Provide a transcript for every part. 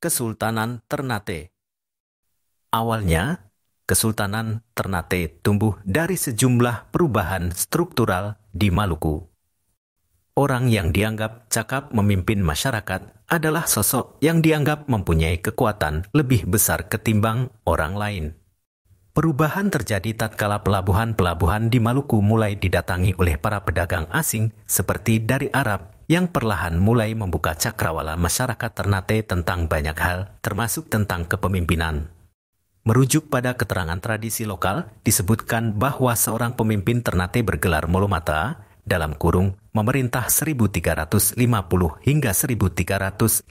Kesultanan Ternate. Awalnya, Kesultanan Ternate tumbuh dari sejumlah perubahan struktural di Maluku. Orang yang dianggap cakap memimpin masyarakat adalah sosok yang dianggap mempunyai kekuatan lebih besar ketimbang orang lain. Perubahan terjadi tatkala pelabuhan-pelabuhan di Maluku mulai didatangi oleh para pedagang asing seperti dari Arab yang perlahan mulai membuka cakrawala masyarakat Ternate tentang banyak hal, termasuk tentang kepemimpinan. Merujuk pada keterangan tradisi lokal, disebutkan bahwa seorang pemimpin Ternate bergelar Molomata, dalam kurung, memerintah 1350 hingga 1357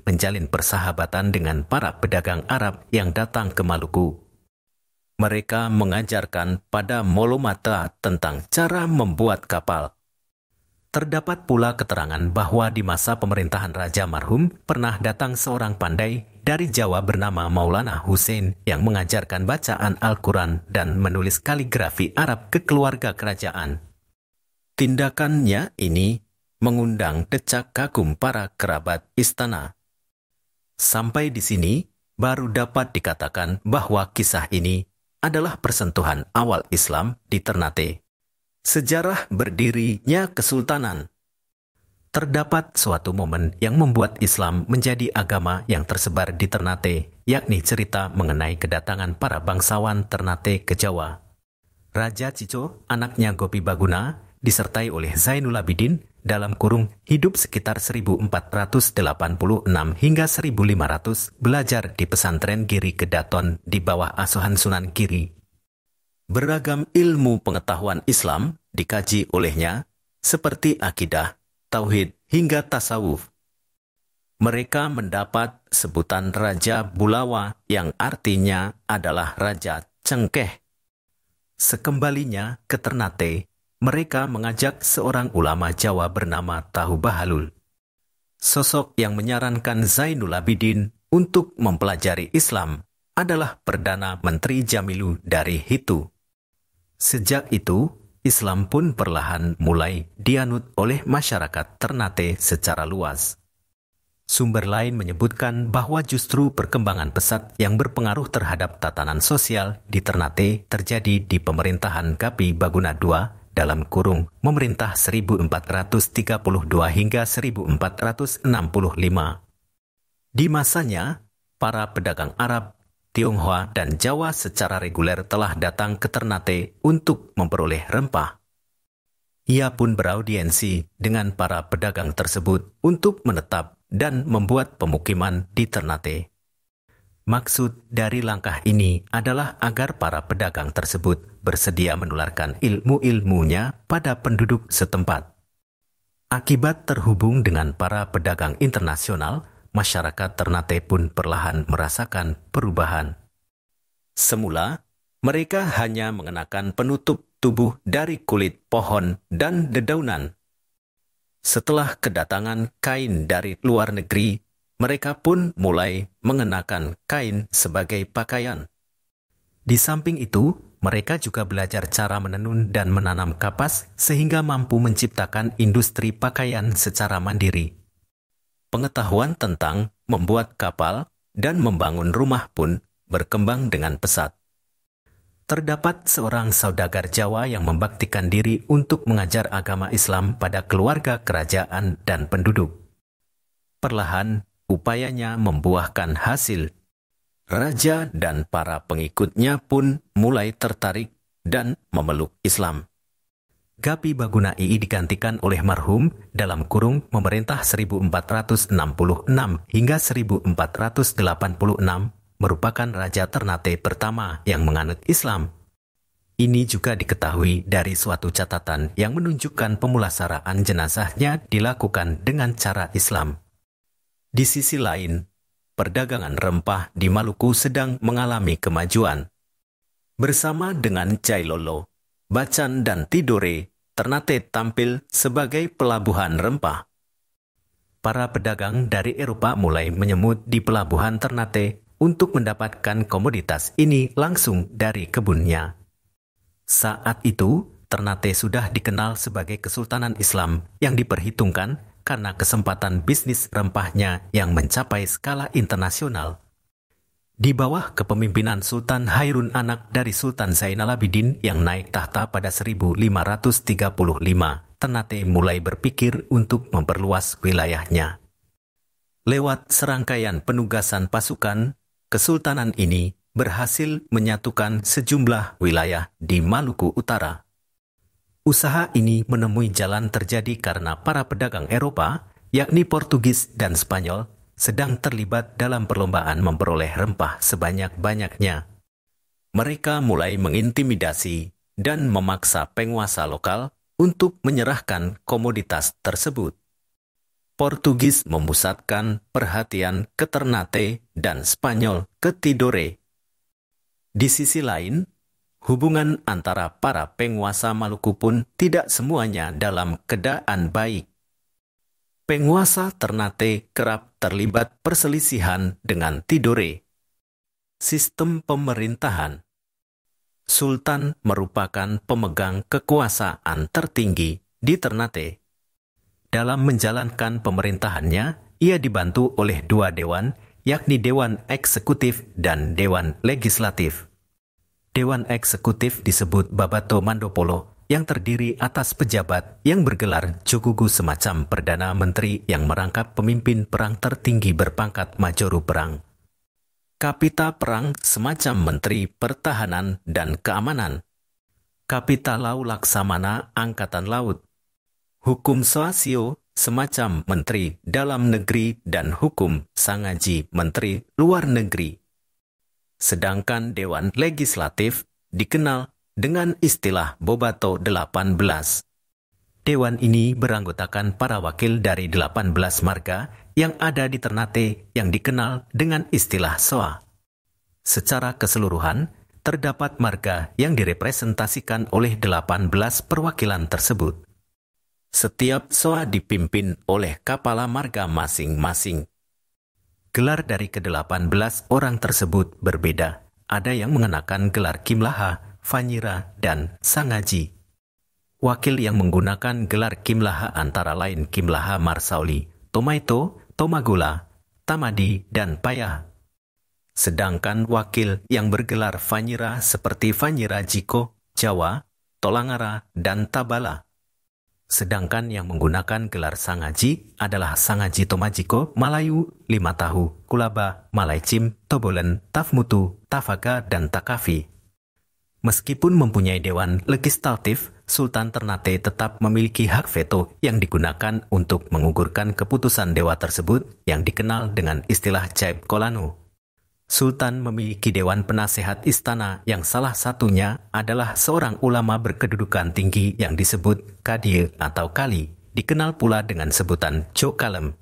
menjalin persahabatan dengan para pedagang Arab yang datang ke Maluku. Mereka mengajarkan pada Molomata tentang cara membuat kapal. Terdapat pula keterangan bahwa di masa pemerintahan Raja Marhum pernah datang seorang pandai dari Jawa bernama Maulana Hussein yang mengajarkan bacaan Al-Quran dan menulis kaligrafi Arab ke keluarga kerajaan. Tindakannya ini mengundang decak kagum para kerabat istana. Sampai di sini baru dapat dikatakan bahwa kisah ini adalah persentuhan awal Islam di Ternate. Sejarah berdirinya kesultanan. Terdapat suatu momen yang membuat Islam menjadi agama yang tersebar di Ternate, yakni cerita mengenai kedatangan para bangsawan Ternate ke Jawa. Raja Cico, anaknya Gopi Baguna, disertai oleh Zainul Abidin, dalam kurung hidup sekitar 1486 hingga 1500, belajar di pesantren Giri Kedaton di bawah asuhan Sunan Giri. Beragam ilmu pengetahuan Islam dikaji olehnya, seperti akidah, tauhid, hingga tasawuf. Mereka mendapat sebutan Raja Bulawa yang artinya adalah Raja Cengkeh. Sekembalinya ke Ternate, mereka mengajak seorang ulama Jawa bernama Tahu Bahalul. Sosok yang menyarankan Zainul Abidin untuk mempelajari Islam adalah Perdana Menteri Jamilu dari Hitu. Sejak itu, Islam pun perlahan mulai dianut oleh masyarakat Ternate secara luas. Sumber lain menyebutkan bahwa justru perkembangan pesat yang berpengaruh terhadap tatanan sosial di Ternate terjadi di pemerintahan Gapi Baguna II, dalam kurung memerintah 1432 hingga 1465. Di masanya, para pedagang Arab, Tionghoa, dan Jawa secara reguler telah datang ke Ternate untuk memperoleh rempah. Ia pun beraudiensi dengan para pedagang tersebut untuk menetap dan membuat pemukiman di Ternate. Maksud dari langkah ini adalah agar para pedagang tersebut bersedia menularkan ilmu-ilmunya pada penduduk setempat. Akibat terhubung dengan para pedagang internasional, masyarakat Ternate pun perlahan merasakan perubahan. Semula, mereka hanya mengenakan penutup tubuh dari kulit pohon dan dedaunan. Setelah kedatangan kain dari luar negeri, mereka pun mulai mengenakan kain sebagai pakaian. Di samping itu, mereka juga belajar cara menenun dan menanam kapas sehingga mampu menciptakan industri pakaian secara mandiri. Pengetahuan tentang membuat kapal dan membangun rumah pun berkembang dengan pesat. Terdapat seorang saudagar Jawa yang membaktikan diri untuk mengajar agama Islam pada keluarga kerajaan dan penduduk. Perlahan, upayanya membuahkan hasil. Raja dan para pengikutnya pun mulai tertarik dan memeluk Islam. Gapi Baguna II digantikan oleh marhum dalam kurung memerintah 1466 hingga 1486, merupakan Raja Ternate pertama yang menganut Islam. Ini juga diketahui dari suatu catatan yang menunjukkan pemulasaraan jenazahnya dilakukan dengan cara Islam. Di sisi lain, perdagangan rempah di Maluku sedang mengalami kemajuan. Bersama dengan Jailolo, Bacan, dan Tidore, Ternate tampil sebagai pelabuhan rempah. Para pedagang dari Eropa mulai menyemut di pelabuhan Ternate untuk mendapatkan komoditas ini langsung dari kebunnya. Saat itu, Ternate sudah dikenal sebagai Kesultanan Islam yang diperhitungkan karena kesempatan bisnis rempahnya yang mencapai skala internasional. Di bawah kepemimpinan Sultan Hairun anak dari Sultan Zainal Abidin yang naik tahta pada 1535, Ternate mulai berpikir untuk memperluas wilayahnya. Lewat serangkaian penugasan pasukan, kesultanan ini berhasil menyatukan sejumlah wilayah di Maluku Utara. Usaha ini menemui jalan terjadi karena para pedagang Eropa, yakni Portugis dan Spanyol, sedang terlibat dalam perlombaan memperoleh rempah sebanyak-banyaknya. Mereka mulai mengintimidasi dan memaksa penguasa lokal untuk menyerahkan komoditas tersebut. Portugis memusatkan perhatian ke Ternate dan Spanyol ke Tidore. Di sisi lain, hubungan antara para penguasa Maluku pun tidak semuanya dalam keadaan baik. Penguasa Ternate kerap terlibat perselisihan dengan Tidore. Sistem pemerintahan. Sultan merupakan pemegang kekuasaan tertinggi di Ternate. Dalam menjalankan pemerintahannya, ia dibantu oleh dua dewan, yakni Dewan Eksekutif dan Dewan Legislatif. Dewan Eksekutif disebut Babato Mandopolo, yang terdiri atas pejabat yang bergelar Jogugu semacam Perdana Menteri yang merangkap pemimpin perang tertinggi berpangkat Majoru Perang. Kapita Perang semacam Menteri Pertahanan dan Keamanan. Kapita Lau Laksamana Angkatan Laut. Hukum Soasio semacam Menteri Dalam Negeri dan Hukum Sangaji Menteri Luar Negeri. Sedangkan Dewan Legislatif dikenal dengan istilah Bobato 18. Dewan ini beranggotakan para wakil dari 18 marga yang ada di Ternate yang dikenal dengan istilah Soa. Secara keseluruhan, terdapat marga yang direpresentasikan oleh 18 perwakilan tersebut. Setiap Soa dipimpin oleh kepala marga masing-masing. Gelar dari ke-18 orang tersebut berbeda. Ada yang mengenakan gelar Kimlaha, Fanyira, dan Sangaji. Wakil yang menggunakan gelar Kimlaha antara lain Kimlaha Marsauli, Tomaito, Tomagula, Tamadi, dan Payah. Sedangkan wakil yang bergelar Fanyira seperti Fanyira Jiko, Jawa, Tolangara, dan Tabala. Sedangkan yang menggunakan gelar Sangaji adalah Sangaji Tomajiko, Malayu, Lima Tahu, Kulaba, Malaicim, Tobolen, Tafmutu, Tafaga, dan Takafi. Meskipun mempunyai dewan legislatif, Sultan Ternate tetap memiliki hak veto yang digunakan untuk menggugurkan keputusan dewa tersebut yang dikenal dengan istilah Jaib Kolano. Sultan memiliki dewan penasehat istana yang salah satunya adalah seorang ulama berkedudukan tinggi yang disebut Kadie atau Kali, dikenal pula dengan sebutan Jokalem.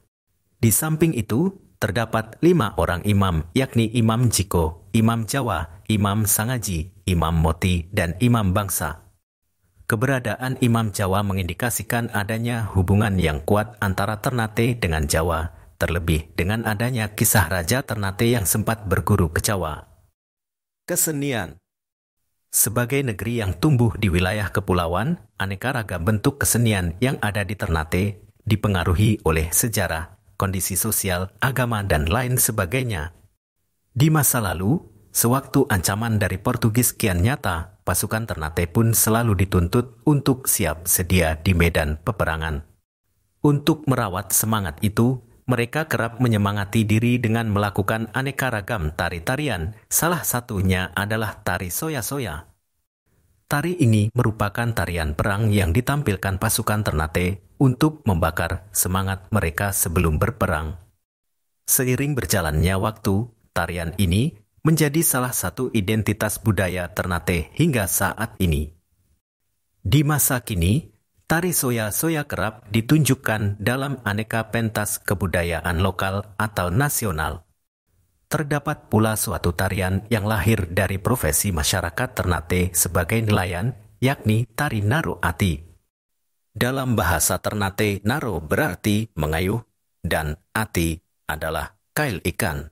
Di samping itu, terdapat 5 orang imam, yakni Imam Jiko, Imam Jawa, Imam Sangaji, Imam Moti, dan Imam Bangsa. Keberadaan Imam Jawa mengindikasikan adanya hubungan yang kuat antara Ternate dengan Jawa, terlebih dengan adanya kisah Raja Ternate yang sempat berguru ke Jawa. Kesenian. Sebagai negeri yang tumbuh di wilayah kepulauan, aneka ragam bentuk kesenian yang ada di Ternate dipengaruhi oleh sejarah, kondisi sosial, agama, dan lain sebagainya. Di masa lalu, sewaktu ancaman dari Portugis kian nyata, pasukan Ternate pun selalu dituntut untuk siap sedia di medan peperangan. Untuk merawat semangat itu, mereka kerap menyemangati diri dengan melakukan aneka ragam tari-tarian, salah satunya adalah tari soya-soya. Tari ini merupakan tarian perang yang ditampilkan pasukan Ternate untuk membakar semangat mereka sebelum berperang. Seiring berjalannya waktu, tarian ini menjadi salah satu identitas budaya Ternate hingga saat ini. Di masa kini, tari soya-soya kerap ditunjukkan dalam aneka pentas kebudayaan lokal atau nasional. Terdapat pula suatu tarian yang lahir dari profesi masyarakat Ternate sebagai nelayan, yakni tari Naro Ati. Dalam bahasa Ternate, Naro berarti mengayuh dan Ati adalah kail ikan.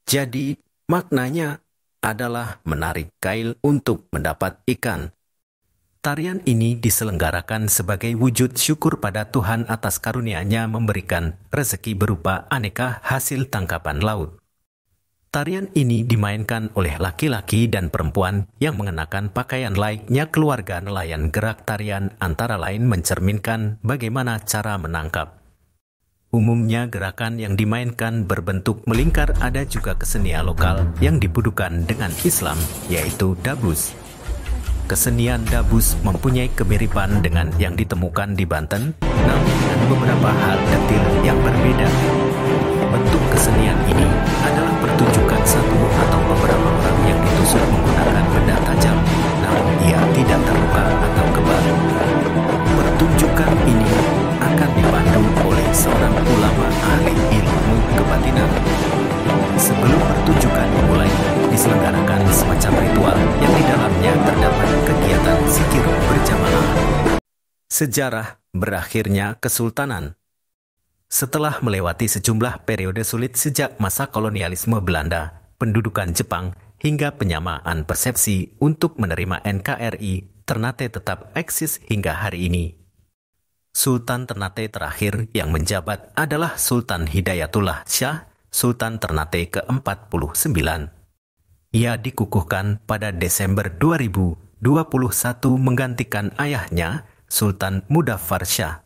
Jadi, maknanya adalah menarik kail untuk mendapat ikan. Tarian ini diselenggarakan sebagai wujud syukur pada Tuhan atas karunia-Nya memberikan rezeki berupa aneka hasil tangkapan laut. Tarian ini dimainkan oleh laki-laki dan perempuan yang mengenakan pakaian layaknya keluarga nelayan. Gerak tarian antara lain mencerminkan bagaimana cara menangkap. Umumnya gerakan yang dimainkan berbentuk melingkar. Ada juga kesenian lokal yang dipadukan dengan Islam, yaitu dabus. Kesenian dabus mempunyai kemiripan dengan yang ditemukan di Banten, namun dengan beberapa hal detail yang berbeda. Bentuk kesenian ini adalah pertunjukan satu atau beberapa orang yang ditusuk menggunakan benda tajam, namun ia tidak terluka atau kebal. Pertunjukan ini akan dipandu oleh seorang ulama ahli ilmu kebatinan. Sebelum pertunjukan dimulai, diselenggarakan semacam ritual yang di dalamnya terdapat kegiatan zikir berjamaah. Sejarah berakhirnya Kesultanan. Setelah melewati sejumlah periode sulit sejak masa kolonialisme Belanda, pendudukan Jepang, hingga penyamaan persepsi untuk menerima NKRI, Ternate tetap eksis hingga hari ini. Sultan Ternate terakhir yang menjabat adalah Sultan Hidayatullah Shah, Sultan Ternate ke-49. Ia dikukuhkan pada Desember 2021 menggantikan ayahnya, Sultan Mudaffar Shah.